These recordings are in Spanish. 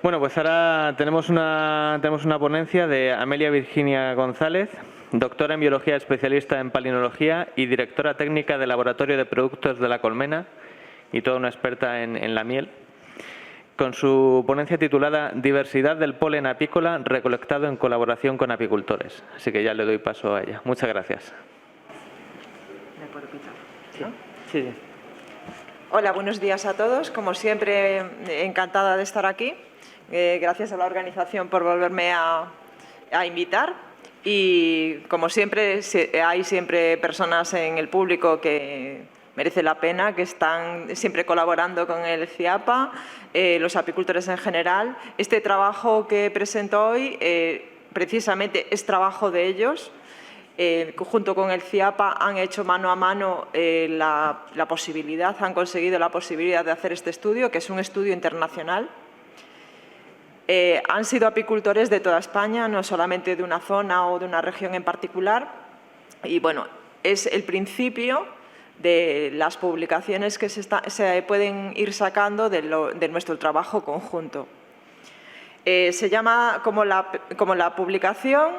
Bueno, pues ahora tenemos una ponencia de Amelia Virginia González, doctora en Biología, especialista en Palinología y directora técnica del Laboratorio de Productos de la Colmena y toda una experta en la miel, con su ponencia titulada Diversidad del polen apícola recolectado en colaboración con apicultores. Así que ya le doy paso a ella. Muchas gracias. ¿Me puedo pitar? Sí. Hola, buenos días a todos. Como siempre, encantada de estar aquí. Gracias a la organización por volverme a invitar. Y como siempre, hay siempre personas en el público que merece la pena, que están siempre colaborando con el CIAPA, los apicultores en general. Este trabajo que presento hoy precisamente es trabajo de ellos. Junto con el CIAPA han hecho mano a mano han conseguido la posibilidad de hacer este estudio, que es un estudio internacional. Han sido apicultores de toda España, no solamente de una zona o de una región en particular. Y bueno, es el principio de las publicaciones que se pueden ir sacando de nuestro trabajo conjunto. Se llama como la publicación,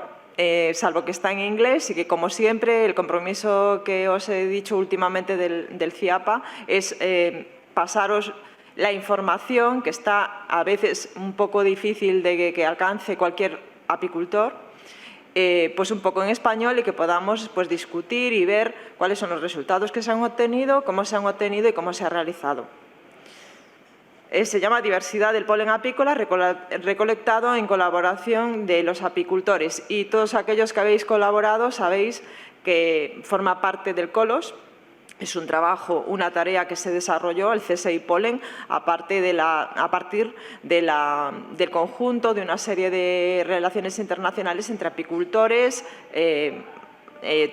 salvo que está en inglés, y que, como siempre, el compromiso que os he dicho últimamente del CIAPA es pasaros la información, que está a veces un poco difícil de que alcance cualquier apicultor, pues un poco en español, y que podamos pues discutir y ver cuáles son los resultados que se han obtenido, cómo se han obtenido y cómo se ha realizado. Se llama Diversidad del polen apícola recolectado en colaboración de los apicultores, y todos aquellos que habéis colaborado sabéis que forma parte del COLOS. Es un trabajo, una tarea que se desarrolló el CSI Polen a partir del conjunto de una serie de relaciones internacionales entre apicultores,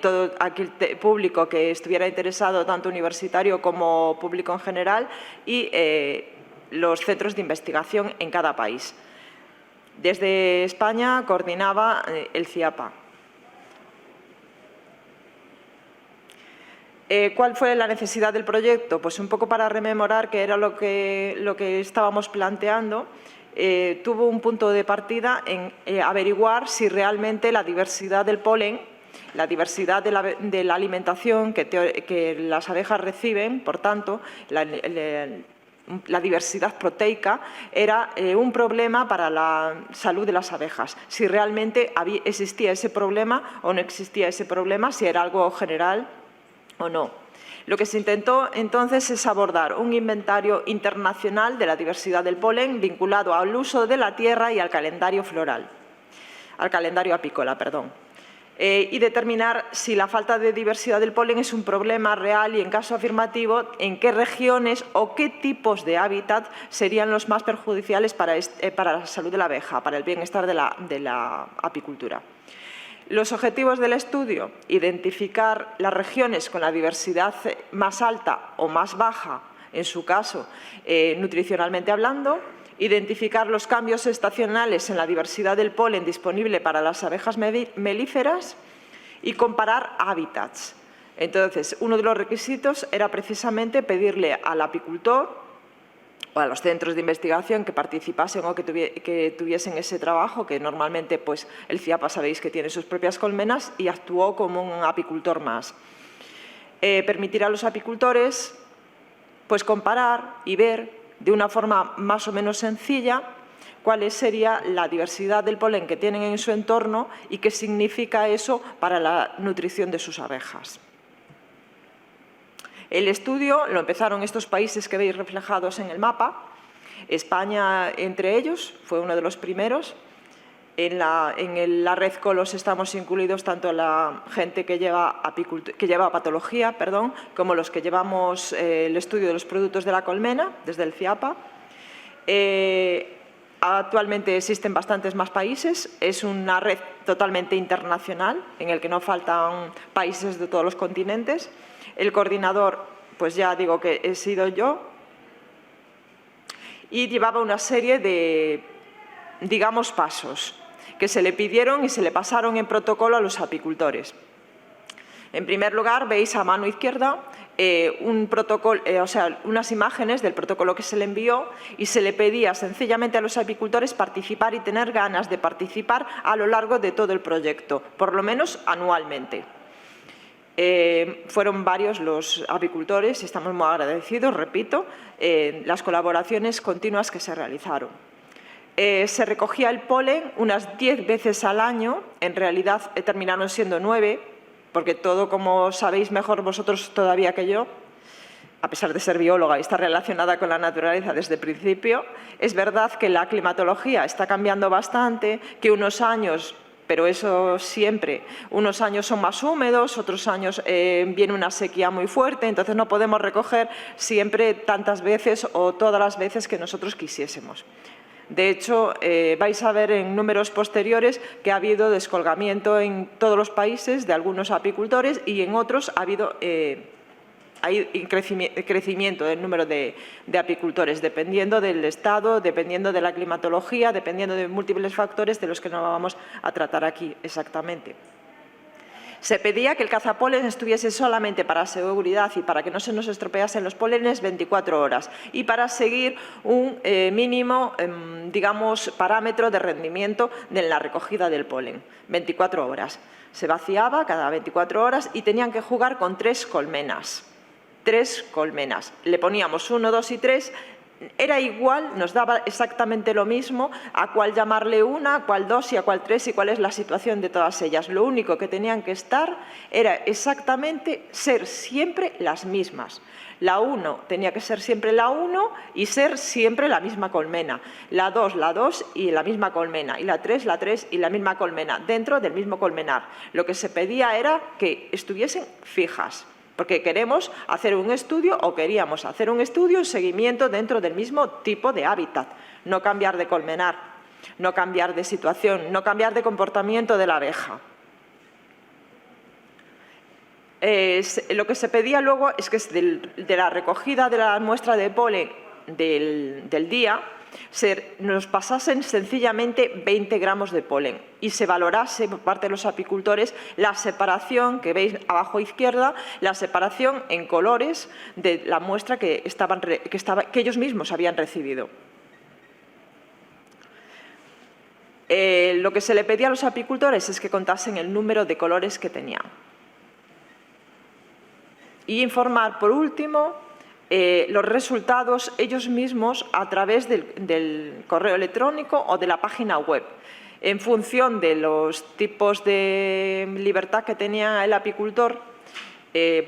todo aquel público que estuviera interesado, tanto universitario como público en general, y los centros de investigación en cada país. Desde España coordinaba el CIAPA. ¿Cuál fue la necesidad del proyecto? Pues un poco para rememorar qué era lo que estábamos planteando. Tuvo un punto de partida en averiguar si realmente la diversidad del polen, la diversidad de la alimentación que las abejas reciben, por tanto, la diversidad proteica, era un problema para la salud de las abejas. Si realmente existía ese problema o no existía ese problema, si era algo general o no. Lo que se intentó entonces es abordar un inventario internacional de la diversidad del polen vinculado al uso de la tierra y al calendario apícola, y determinar si la falta de diversidad del polen es un problema real y, en caso afirmativo, en qué regiones o qué tipos de hábitat serían los más perjudiciales para la salud de la abeja, para el bienestar de la apicultura. Los objetivos del estudio: identificar las regiones con la diversidad más alta o más baja, en su caso, nutricionalmente hablando; identificar los cambios estacionales en la diversidad del polen disponible para las abejas melíferas; y comparar hábitats. Entonces, uno de los requisitos era precisamente pedirle al apicultor o a los centros de investigación que participasen o que tuviesen ese trabajo, que normalmente pues, el CIAPA sabéis que tiene sus propias colmenas y actuó como un apicultor más. Permitir a los apicultores pues, comparar y ver de una forma más o menos sencilla cuál sería la diversidad del polen que tienen en su entorno y qué significa eso para la nutrición de sus abejas. El estudio lo empezaron estos países que veis reflejados en el mapa. España, entre ellos, fue uno de los primeros. En la red COLOS estamos incluidos tanto la gente que lleva patología, como los que llevamos el estudio de los productos de la colmena, desde el CIAPA. Actualmente existen bastantes más países. Es una red totalmente internacional, en el que no faltan países de todos los continentes. El coordinador, pues ya digo que he sido yo, y llevaba una serie de, digamos, pasos que se le pidieron y se le pasaron en protocolo a los apicultores. En primer lugar, veis a mano izquierda un protocolo, unas imágenes del protocolo que se le envió y se le pedía sencillamente a los apicultores participar y tener ganas de participar a lo largo de todo el proyecto, por lo menos anualmente. Fueron varios los apicultores y estamos muy agradecidos, repito, las colaboraciones continuas que se realizaron. Se recogía el polen unas 10 veces al año, en realidad terminaron siendo 9, porque todo, como sabéis mejor vosotros todavía que yo, a pesar de ser bióloga y estar relacionada con la naturaleza desde el principio, es verdad que la climatología está cambiando bastante, que unos años, pero eso siempre, unos años son más húmedos, otros años viene una sequía muy fuerte, entonces no podemos recoger siempre tantas veces o todas las veces que nosotros quisiésemos. De hecho, vais a ver en números posteriores que ha habido descolgamiento en todos los países de algunos apicultores y en otros ha habido crecimiento del número de apicultores, dependiendo del estado, dependiendo de la climatología, dependiendo de múltiples factores de los que no vamos a tratar aquí exactamente. Se pedía que el cazapolen estuviese solamente para seguridad y para que no se nos estropeasen los polenes 24 horas y para seguir un mínimo, digamos, parámetro de rendimiento de la recogida del polen, 24 horas. Se vaciaba cada 24 horas y tenían que jugar con 3 colmenas. 3 colmenas. Le poníamos 1, 2 y 3. Era igual, nos daba exactamente lo mismo a cuál llamarle una, a cuál 2 y a cuál 3 y cuál es la situación de todas ellas. Lo único que tenían que estar era exactamente ser siempre las mismas. La 1 tenía que ser siempre la 1 y ser siempre la misma colmena. La 2 y la misma colmena. Y la 3 y la misma colmena, dentro del mismo colmenar. Lo que se pedía era que estuviesen fijas. Porque queremos hacer un estudio o queríamos hacer un estudio, un seguimiento dentro del mismo tipo de hábitat, no cambiar de colmenar, no cambiar de situación, no cambiar de comportamiento de la abeja. Lo que se pedía luego es que de la recogida de la muestra de polen del día, nos pasasen sencillamente 20 gramos de polen y se valorase por parte de los apicultores la separación, que veis abajo a izquierda, la separación en colores de la muestra que ellos mismos habían recibido. Lo que se le pedía a los apicultores es que contasen el número de colores que tenían. Y informar, por último, los resultados ellos mismos a través del correo electrónico o de la página web. En función de los tipos de libertad que tenía el apicultor,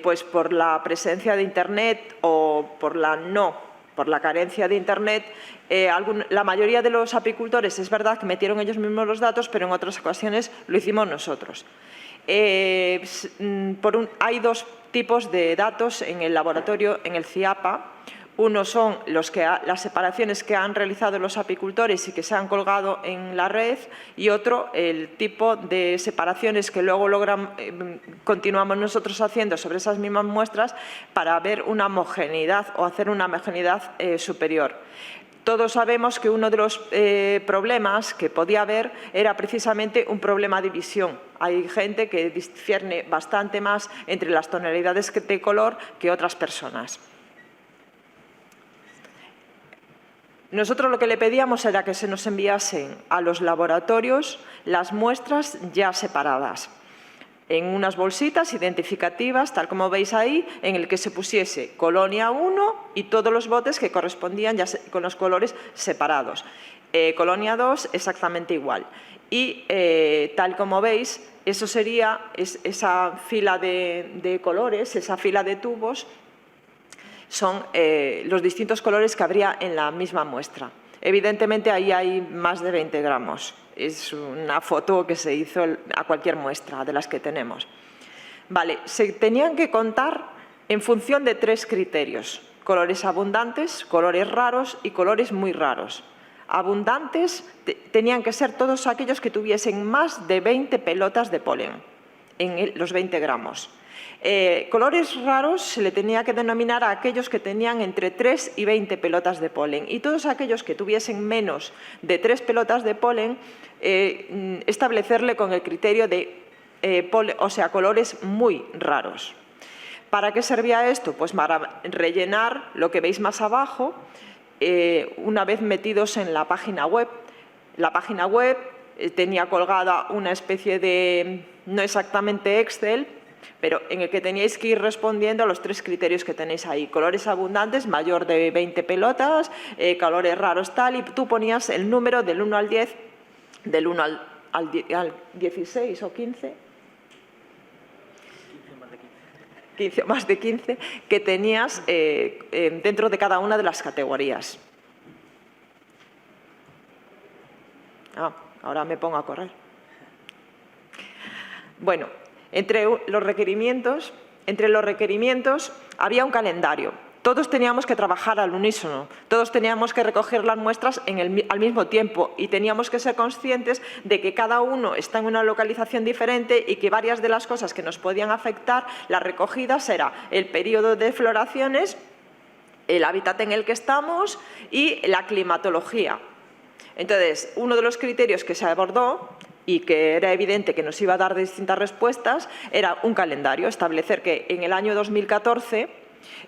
pues por la presencia de Internet o por la carencia de Internet, la mayoría de los apicultores es verdad que metieron ellos mismos los datos, pero en otras ocasiones lo hicimos nosotros. Hay 2 tipos de datos en el laboratorio, en el CIAPA. Uno son las separaciones que han realizado los apicultores y que se han colgado en la red, y otro el tipo de separaciones que luego continuamos nosotros haciendo sobre esas mismas muestras para ver una homogeneidad o hacer una homogeneidad superior. Todos sabemos que uno de los problemas que podía haber era precisamente un problema de visión. Hay gente que discierne bastante más entre las tonalidades de color que otras personas. Nosotros lo que le pedíamos era que se nos enviasen a los laboratorios las muestras ya separadas, en unas bolsitas identificativas, tal como veis ahí, en el que se pusiese colonia 1 y todos los botes que correspondían ya con los colores separados. Colonia 2 exactamente igual. Y tal como veis, eso sería esa fila de colores, esa fila de tubos, son los distintos colores que habría en la misma muestra. Evidentemente ahí hay más de 20 gramos. Es una foto que se hizo a cualquier muestra de las que tenemos. Vale, se tenían que contar en función de 3 criterios: colores abundantes, colores raros y colores muy raros. Abundantes tenían que ser todos aquellos que tuviesen más de 20 pelotas de polen en los 20 gramos. Colores raros se le tenía que denominar a aquellos que tenían entre 3 y 20 pelotas de polen, y todos aquellos que tuviesen menos de 3 pelotas de polen, establecerle con el criterio de colores muy raros. ¿Para qué servía esto? Pues para rellenar lo que veis más abajo, una vez metidos en la página web. La página web tenía colgada una especie de, no exactamente Excel, pero en el que teníais que ir respondiendo a los 3 criterios que tenéis ahí. Colores abundantes, mayor de 20 pelotas, colores raros tal, y tú ponías el número del 1 al 10, del 1 al 16 o 15. 15, más de 15, que tenías dentro de cada una de las categorías. Ahora me pongo a correr. Bueno, entre los requerimientos había un calendario. Todos teníamos que trabajar al unísono, todos teníamos que recoger las muestras al mismo tiempo y teníamos que ser conscientes de que cada uno está en una localización diferente y que varias de las cosas que nos podían afectar, las recogidas, era el periodo de floraciones, el hábitat en el que estamos y la climatología. Entonces, uno de los criterios que se abordó y que era evidente que nos iba a dar distintas respuestas era un calendario, establecer que en el año 2014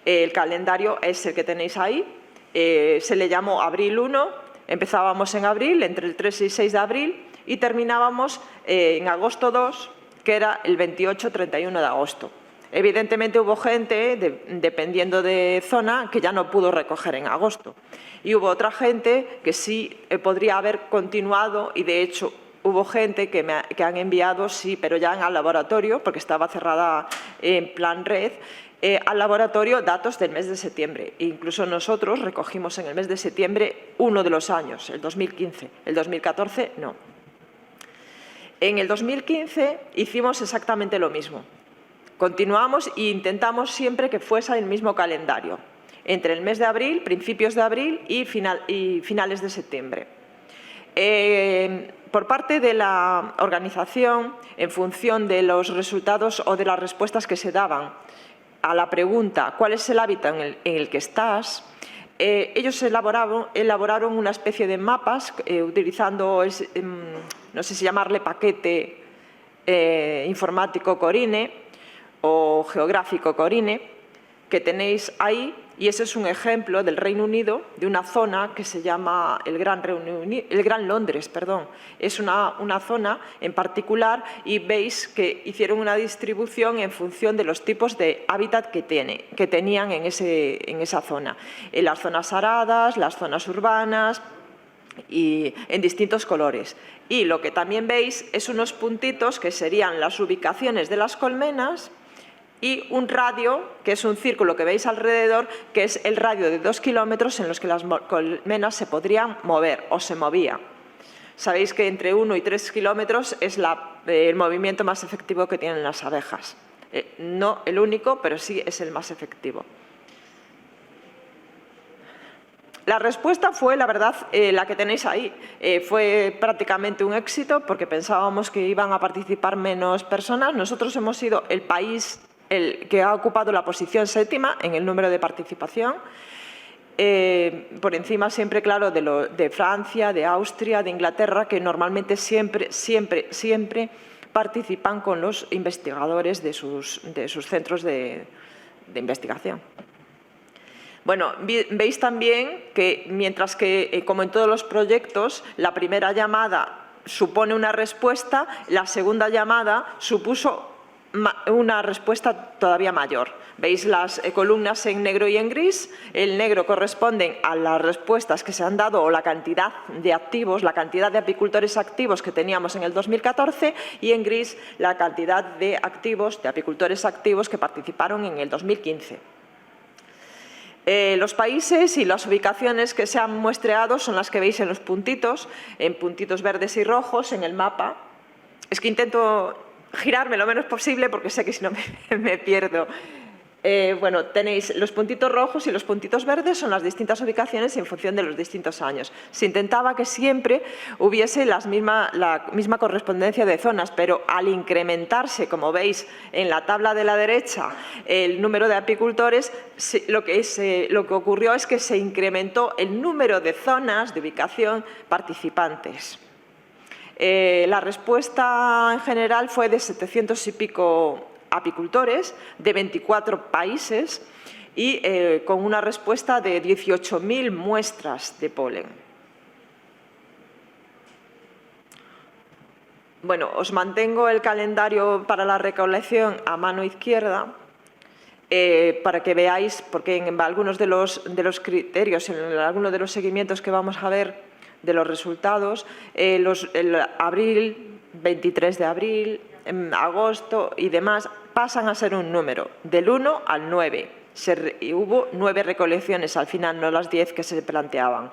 el calendario es el que tenéis ahí, se le llamó Abril 1, empezábamos en abril, entre el 3 y 6 de abril, y terminábamos en agosto 2, que era el 28-31 de agosto. Evidentemente hubo gente, dependiendo de zona, que ya no pudo recoger en agosto. Y hubo otra gente que sí podría haber continuado y, de hecho, hubo gente que han enviado, sí, pero ya al laboratorio, porque estaba cerrada en plan red, al laboratorio datos del mes de septiembre. E incluso nosotros recogimos en el mes de septiembre uno de los años, el 2015. El 2014 no. En el 2015 hicimos exactamente lo mismo. Continuamos e intentamos siempre que fuese el mismo calendario, entre el mes de abril, principios de abril y finales de septiembre. Por parte de la organización, en función de los resultados o de las respuestas que se daban a la pregunta ¿cuál es el hábitat en el que estás?, ellos elaboraron una especie de mapas utilizando, no sé si llamarle paquete informático Corine o geográfico Corine, que tenéis ahí, y ese es un ejemplo del Reino Unido, de una zona que se llama el Gran Londres. Es una zona en particular y veis que hicieron una distribución en función de los tipos de hábitat que tenían en esa zona. En las zonas aradas, las zonas urbanas y en distintos colores. Y lo que también veis es unos puntitos que serían las ubicaciones de las colmenas, y un radio, que es un círculo que veis alrededor, que es el radio de 2 kilómetros en los que las colmenas se podrían mover o se movían. Sabéis que entre 1 y 3 kilómetros es el movimiento más efectivo que tienen las abejas. No el único, pero sí es el más efectivo. La respuesta fue, la verdad, la que tenéis ahí. Fue prácticamente un éxito porque pensábamos que iban a participar menos personas. Nosotros hemos sido el país que ha ocupado la posición 7ª en el número de participación, por encima siempre, claro, de Francia, de Austria, de Inglaterra, que normalmente siempre participan con los investigadores de sus centros de investigación. Bueno, veis también que mientras que, como en todos los proyectos, la primera llamada supone una respuesta, la segunda llamada supuso una respuesta todavía mayor. Veis las columnas en negro y en gris. El negro corresponde a las respuestas que se han dado o la cantidad de activos, la cantidad de apicultores activos que teníamos en el 2014, y en gris la cantidad de apicultores activos que participaron en el 2015. Los países y las ubicaciones que se han muestreado son las que veis en puntitos verdes y rojos en el mapa. Es que intento girarme lo menos posible porque sé que si no me pierdo. Bueno, tenéis los puntitos rojos y los puntitos verdes, son las distintas ubicaciones en función de los distintos años. Se intentaba que siempre hubiese la misma correspondencia de zonas, pero al incrementarse, como veis en la tabla de la derecha, el número de apicultores, lo que ocurrió es que se incrementó el número de zonas de ubicación participantes. La respuesta en general fue de 700 y pico apicultores de 24 países y con una respuesta de 18.000 muestras de polen. Bueno, os mantengo el calendario para la recolección a mano izquierda para que veáis, porque en algunos de los criterios, en algunos de los seguimientos que vamos a ver de los resultados, el abril, 23 de abril, en agosto y demás, pasan a ser un número, del 1 al 9. Hubo 9 recolecciones al final, no las 10 que se planteaban.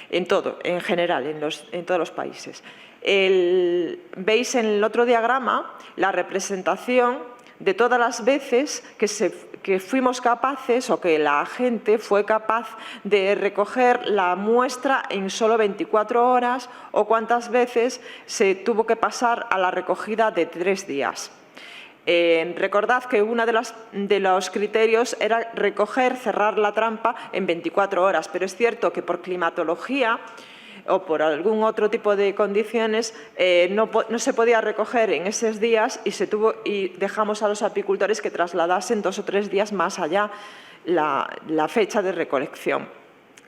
En todo, en general, en todos los países. Veis en el otro diagrama la representación de todas las veces que fuimos capaces o que la gente fue capaz de recoger la muestra en solo 24 horas o cuántas veces se tuvo que pasar a la recogida de 3 días. Recordad que uno de los criterios era recoger, cerrar la trampa en 24 horas, pero es cierto que por climatología o por algún otro tipo de condiciones no se podía recoger en esos días y dejamos a los apicultores que trasladasen 2 o 3 días más allá la fecha de recolección.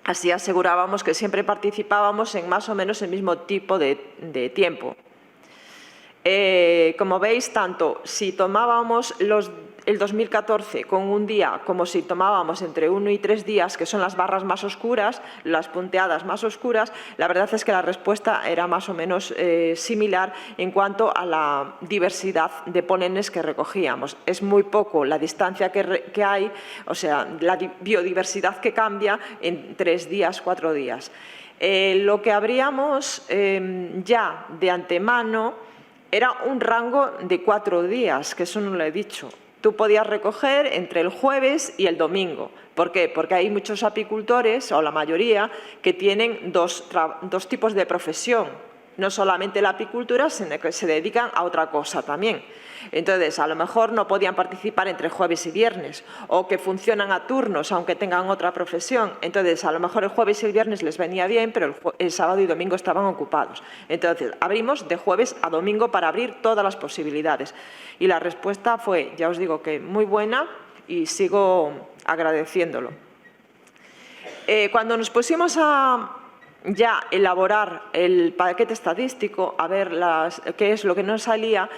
Así asegurábamos que siempre participábamos en más o menos el mismo tipo de tiempo. Como veis, tanto si tomábamos el 2014 con un día como si tomábamos entre 1 y 3 días, que son las barras más oscuras, las punteadas más oscuras, la verdad es que la respuesta era más o menos similar en cuanto a la diversidad de polenes que recogíamos. Es muy poco la distancia que hay, o sea, la biodiversidad que cambia en 3 días, 4 días. Lo que habríamos ya de antemano era un rango de 4 días, que eso no lo he dicho. Tú podías recoger entre el jueves y el domingo. ¿Por qué? Porque hay muchos apicultores, o la mayoría, que tienen dos tipos de profesión. No solamente la apicultura, sino que se dedican a otra cosa también. Entonces, a lo mejor no podían participar entre jueves y viernes, o que funcionan a turnos, aunque tengan otra profesión. Entonces, a lo mejor el jueves y el viernes les venía bien, pero el sábado y domingo estaban ocupados. Entonces, abrimos de jueves a domingo para abrir todas las posibilidades. Y la respuesta fue, ya os digo, que muy buena y sigo agradeciéndolo. Cuando nos pusimos a ya elaborar el paquete estadístico, a ver qué es lo que nos salía,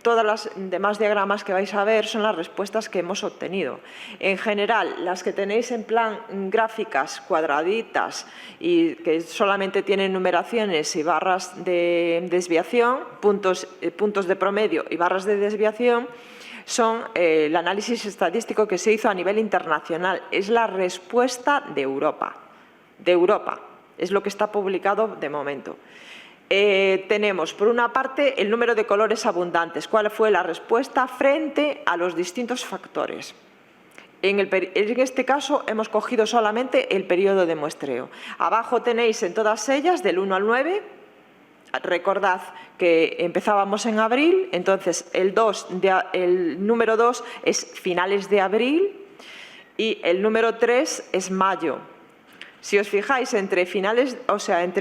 todas las demás diagramas que vais a ver son las respuestas que hemos obtenido. En general, las que tenéis en plan gráficas cuadraditas y que solamente tienen numeraciones y barras de desviación, puntos de promedio y barras de desviación, son el análisis estadístico que se hizo a nivel internacional. Es la respuesta de Europa. Es lo que está publicado de momento. Tenemos, por una parte, el número de colores abundantes. ¿Cuál fue la respuesta frente a los distintos factores? En este caso, hemos cogido solamente el periodo de muestreo. Abajo tenéis en todas ellas, del 1 al 9, recordad que empezábamos en abril, entonces el número 2 es finales de abril y el número 3 es mayo. Si os fijáis, entre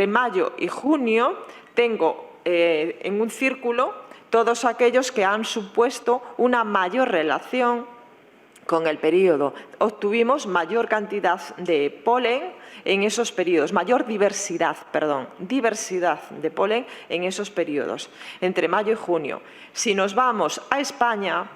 mayo y junio, tengo en un círculo todos aquellos que han supuesto una mayor relación con el periodo. Obtuvimos mayor cantidad de polen en esos periodos, mayor diversidad de polen en esos periodos, entre mayo y junio. Si nos vamos a España,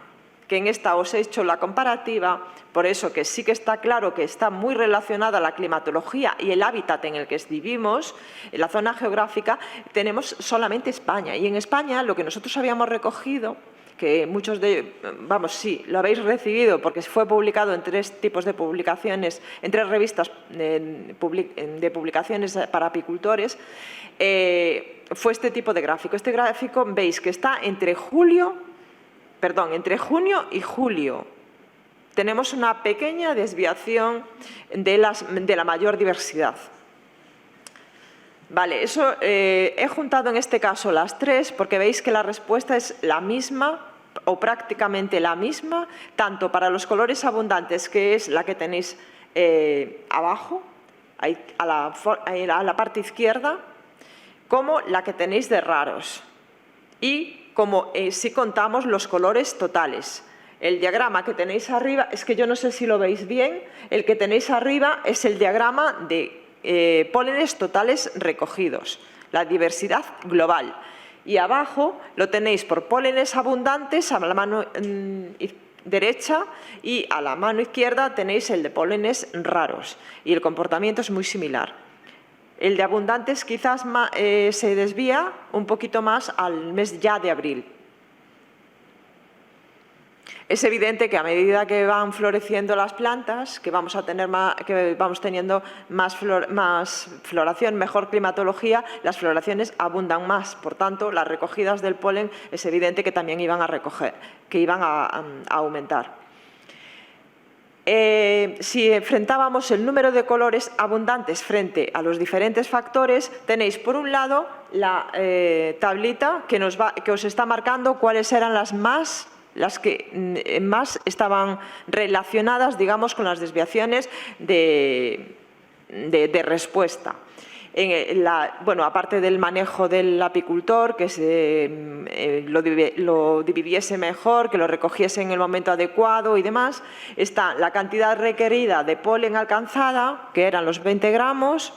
que en esta os he hecho la comparativa, por eso que sí que está claro que está muy relacionada la climatología y el hábitat en el que vivimos, en la zona geográfica, tenemos solamente España. Y en España lo que nosotros habíamos recogido, que muchos lo habéis recibido porque fue publicado en 3 tipos de publicaciones, en 3 revistas de publicaciones para apicultores, fue este tipo de gráfico. Este gráfico veis que está entre junio y julio. Tenemos una pequeña desviación de la mayor diversidad. Vale, eso he juntado en este caso las 3 porque veis que la respuesta es la misma o prácticamente la misma, tanto para los colores abundantes, que es la que tenéis abajo, a la parte izquierda, como la que tenéis de raros. Y como si contamos los colores totales. El diagrama que tenéis arriba, es que yo no sé si lo veis bien, el que tenéis arriba es el diagrama de pólenes totales recogidos, la diversidad global. Y abajo lo tenéis por pólenes abundantes a la mano derecha, y a la mano izquierda tenéis el de pólenes raros, y el comportamiento es muy similar. El de abundantes quizás se desvía un poquito más al mes ya de abril. Es evidente que a medida que van floreciendo las plantas, que vamos teniendo más floración, mejor climatología, las floraciones abundan más. Por tanto, las recogidas del polen es evidente que también iban a aumentar. Si enfrentábamos el número de colores abundantes frente a los diferentes factores, tenéis por un lado la tablita que os está marcando cuáles eran las que más estaban relacionadas, digamos, con las desviaciones de respuesta. Aparte del manejo del apicultor, que lo dividiese mejor, que lo recogiese en el momento adecuado y demás, está la cantidad requerida de polen alcanzada, que eran los 20 gramos,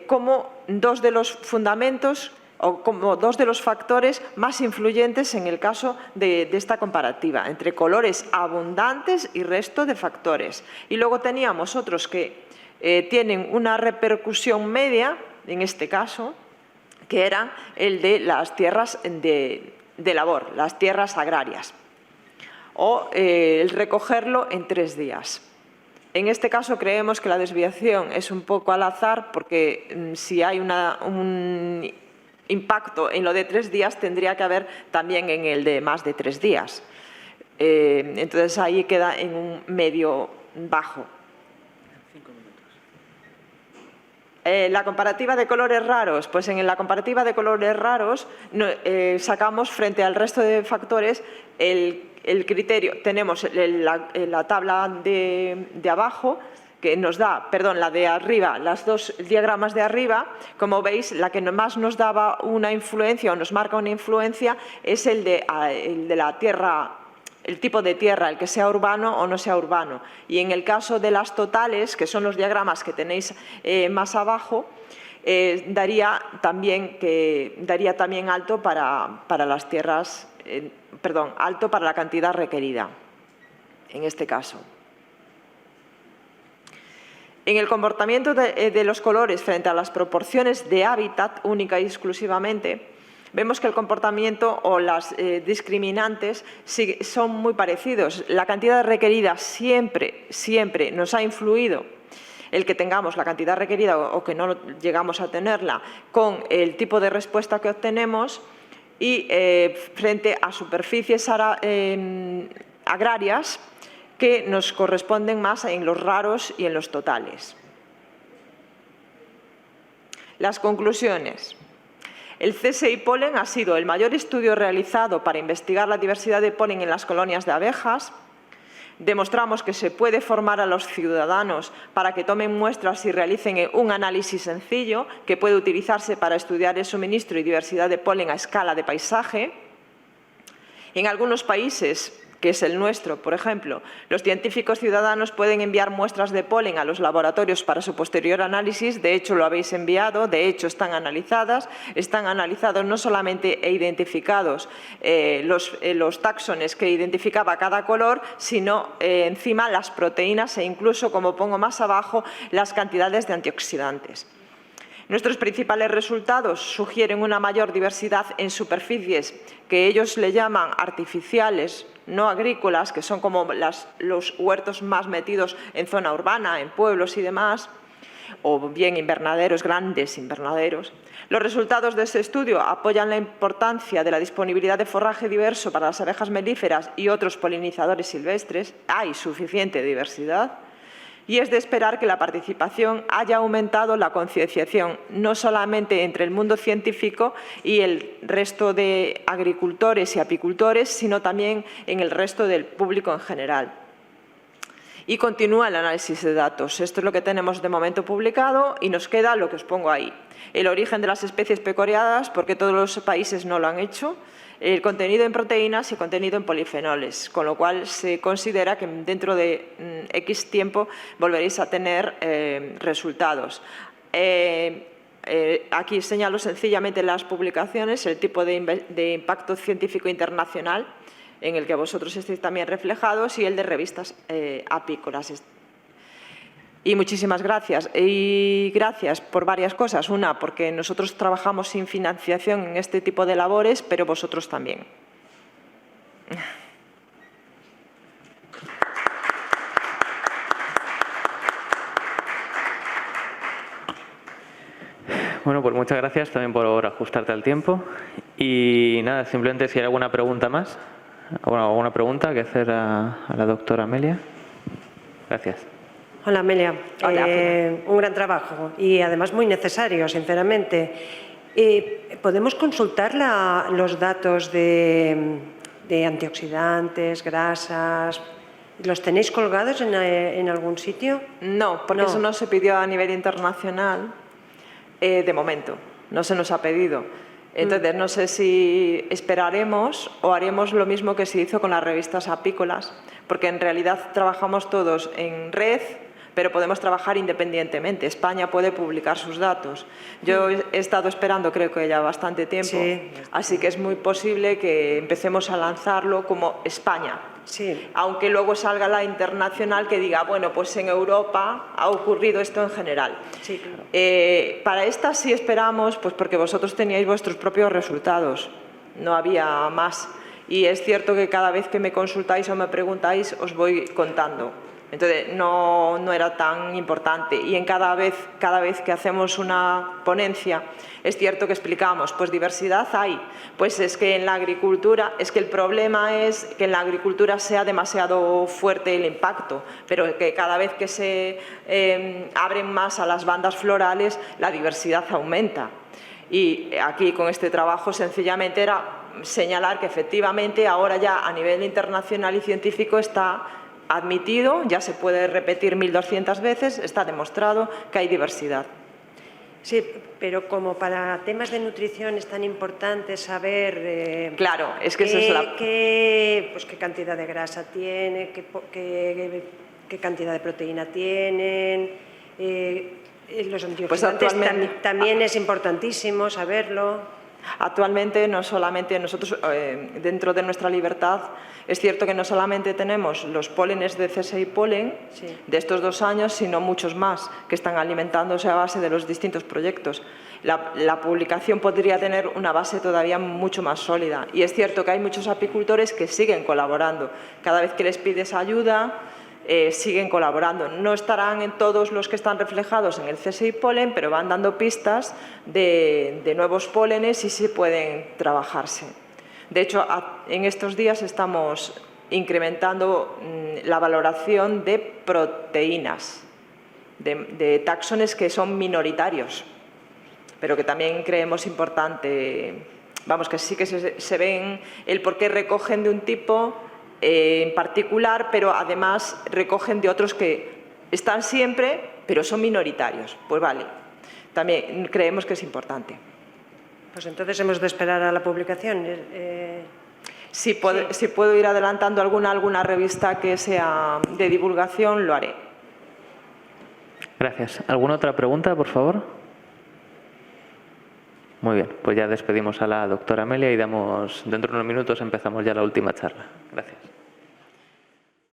como dos de los fundamentos o como dos de los factores más influyentes en el caso de esta comparativa, entre colores abundantes y resto de factores. Y luego teníamos otros que tienen una repercusión media, en este caso, que era el de las tierras de labor, las tierras agrarias, o el recogerlo en 3 días. En este caso creemos que la desviación es un poco al azar, porque si hay un impacto en lo de 3 días, tendría que haber también en el de más de 3 días. Entonces ahí queda en un medio bajo. 5 minutos. La comparativa de colores raros, pues en la comparativa de colores raros sacamos frente al resto de factores el criterio. Tenemos la tabla de abajo, que nos da, la de arriba, las dos diagramas de arriba. Como veis, la que más nos daba una influencia o nos marca una influencia es el de la tierra, el tipo de tierra, el que sea urbano o no sea urbano. Y en el caso de las totales, que son los diagramas que tenéis más abajo, daría también alto para las tierras, alto para la cantidad requerida, en este caso. En el comportamiento de los colores frente a las proporciones de hábitat única y exclusivamente, vemos que el comportamiento o las discriminantes son muy parecidos. La cantidad requerida siempre nos ha influido el que tengamos la cantidad requerida o que no llegamos a tenerla con el tipo de respuesta que obtenemos, y frente a superficies agrarias que nos corresponden más en los raros y en los totales. Las conclusiones. El CSI Polen ha sido el mayor estudio realizado para investigar la diversidad de polen en las colonias de abejas. Demostramos que se puede formar a los ciudadanos para que tomen muestras y realicen un análisis sencillo que puede utilizarse para estudiar el suministro y diversidad de polen a escala de paisaje. En algunos países, que es el nuestro, por ejemplo, los científicos ciudadanos pueden enviar muestras de polen a los laboratorios para su posterior análisis. De hecho, lo habéis enviado, de hecho están analizados no solamente identificados los táxones que identificaba cada color, sino encima las proteínas e incluso, como pongo más abajo, las cantidades de antioxidantes. Nuestros principales resultados sugieren una mayor diversidad en superficies que ellos le llaman artificiales, no agrícolas, que son como los huertos más metidos en zona urbana, en pueblos y demás, o bien invernaderos, grandes invernaderos. Los resultados de este estudio apoyan la importancia de la disponibilidad de forraje diverso para las abejas melíferas y otros polinizadores silvestres. Hay suficiente diversidad. Y es de esperar que la participación haya aumentado la concienciación, no solamente entre el mundo científico y el resto de agricultores y apicultores, sino también en el resto del público en general. Y continúa el análisis de datos. Esto es lo que tenemos de momento publicado y nos queda lo que os pongo ahí. El origen de las especies pecuariadas, porque todos los países no lo han hecho, el contenido en proteínas y contenido en polifenoles, con lo cual se considera que dentro de X tiempo volveréis a tener resultados. Aquí señalo sencillamente las publicaciones, el tipo de impacto científico internacional en el que vosotros estéis también reflejados y el de revistas apícolas. Y muchísimas gracias. Y gracias por varias cosas. Una, porque nosotros trabajamos sin financiación en este tipo de labores, pero vosotros también. Bueno, pues muchas gracias también por ajustarte al tiempo. Y nada, simplemente si hay alguna pregunta más. Bueno, ¿alguna pregunta que hacer a la doctora Amelia? Gracias. Hola, Amelia. Hola. Un gran trabajo y además muy necesario, sinceramente. ¿Podemos consultar los datos de antioxidantes, grasas? ¿Los tenéis colgados en algún sitio? No, porque eso no se pidió a nivel internacional de momento. No se nos ha pedido. Entonces, no sé si esperaremos o haremos lo mismo que se hizo con las revistas apícolas, porque en realidad trabajamos todos en red, pero podemos trabajar independientemente. España puede publicar sus datos. Yo he estado esperando, creo que ya bastante tiempo, sí, así que es muy posible que empecemos a lanzarlo como España. Sí. Aunque luego salga la internacional que diga, bueno, pues en Europa ha ocurrido esto en general. Sí, claro. Para esta sí esperamos, pues porque vosotros teníais vuestros propios resultados, no había más. Y es cierto que cada vez que me consultáis o me preguntáis os voy contando. Entonces, no era tan importante. Y en cada vez que hacemos una ponencia, es cierto que explicamos, pues diversidad hay. Pues es que en la agricultura, es que el problema es que en la agricultura sea demasiado fuerte el impacto, pero que cada vez que se abren más a las bandas florales, la diversidad aumenta. Y aquí con este trabajo sencillamente era señalar que efectivamente ahora ya a nivel internacional y científico está admitido, ya se puede repetir 1200 veces, está demostrado que hay diversidad. Sí, pero como para temas de nutrición es tan importante saber claro, es que esa es qué cantidad de grasa tiene, qué cantidad de proteína tienen, los antioxidantes pues también es importantísimo saberlo. Actualmente, no solamente nosotros, dentro de nuestra libertad, es cierto que no solamente tenemos los pólenes de CSI Polen de estos 2 años, sino muchos más que están alimentándose a base de los distintos proyectos. La publicación podría tener una base todavía mucho más sólida. Y es cierto que hay muchos apicultores que siguen colaborando. Cada vez que les pides ayuda, siguen colaborando. No estarán en todos los que están reflejados en el CSI Polen, pero van dando pistas de nuevos pólenes y sí pueden trabajarse. De hecho, en estos días estamos incrementando la valoración de proteínas, de taxones que son minoritarios, pero que también creemos importante, vamos, que sí que se ven el por qué recogen de un tipo en particular, pero además recogen de otros que están siempre, pero son minoritarios. Pues vale, también creemos que es importante. Pues entonces hemos de esperar a la publicación. Si puedo ir adelantando alguna revista que sea de divulgación, lo haré. Gracias. ¿Alguna otra pregunta, por favor? Muy bien, pues ya despedimos a la doctora Amelia y dentro de unos minutos empezamos ya la última charla. Gracias.